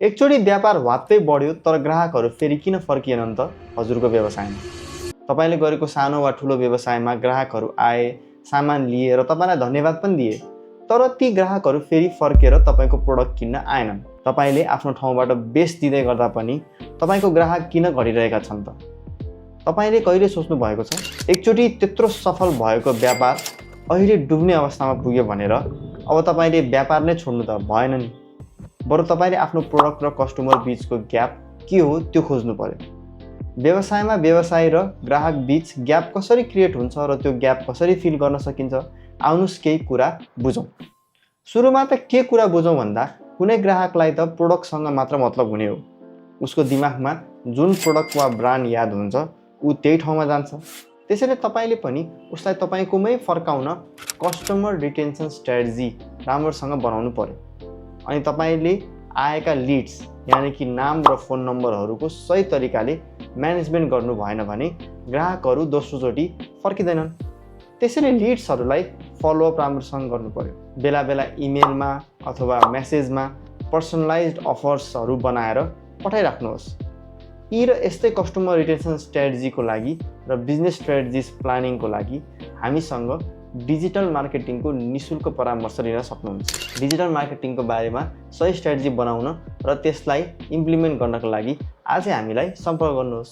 एकचोटि व्यापार ह्वात्तै बढ्यो तर ग्राहकहरू फेरि किन फर्किएनन् त हजुरको व्यवसायमा? तपाईँले गरेको सानो वा ठुलो व्यवसायमा ग्राहकहरू आए, सामान लिए र तपाईँलाई धन्यवाद पनि दिए, तर ती ग्राहकहरू फेरि फर्केर तपाईँको प्रोडक्ट किन्न आएनन्। तपाईँले आफ्नो ठाउँबाट बेच दिँदै गर्दा पनि तपाईँको ग्राहक किन घटिरहेका छन् त? तपाईँले कहिले सोच्नु भएको छ एकचोटि त्यत्रो सफल भएको व्यापार अहिले डुब्ने अवस्थामा पुग्यो भनेर अब तपाईँले व्यापार नै छोड्नु त भएन नि। बरु तपाईँले आफ्नो प्रोडक्ट र कस्टमर बीचको ग्याप के हो त्यो खोज्नु पर्यो। व्यवसायमा व्यवसायी र ग्राहक बीच ग्याप कसरी क्रिएट हुन्छ र त्यो ग्याप कसरी फिल गर्न सकिन्छ, आउनुस् केही कुरा बुझौँ। सुरुमा त के कुरा बुझौँ भन्दा कुनै ग्राहकलाई त प्रोडक्टसँग मात्र मतलब हुने हो। उसको दिमागमा जुन प्रोडक्ट वा ब्रान्ड याद हुन्छ ऊ त्यही ठाउँमा जान्छ। त्यसैले तपाईँले पनि उसलाई तपाईँकोमै फर्काउन कस्टमर रिटेन्सन स्ट्र्याटेजी राम्रोसँग बनाउनु पर्यो। अनि तपाईँले आएका लिड्स यानि कि नाम र फोन नम्बरहरूको सही तरिकाले म्यानेजमेन्ट गर्नु भएन भने ग्राहकहरू दोस्रोचोटि फर्किँदैनन्। त्यसैले लिड्सहरूलाई फलोअप राम्रोसँग गर्नु पर्यो। बेला बेला इमेलमा अथवा मेसेजमा पर्सनलाइज्ड अफर्सहरू बनाएर पठाइराख्नुहोस्। यी र यस्तै कस्टमर रिटेन्सन स्ट्र्याटेजीको लागि र बिजनेस स्ट्र्याटेजिज प्लानिङको लागि हामीसँग डिजिटल मार्केटिङको निःशुल्क परामर्श लिन सक्नुहुन्छ। डिजिटल मार्केटिङको बारेमा सही स्ट्र्याटेजी बनाउन र त्यसलाई इम्प्लिमेन्ट गर्नको लागि आजै हामीलाई सम्पर्क गर्नुहोस्।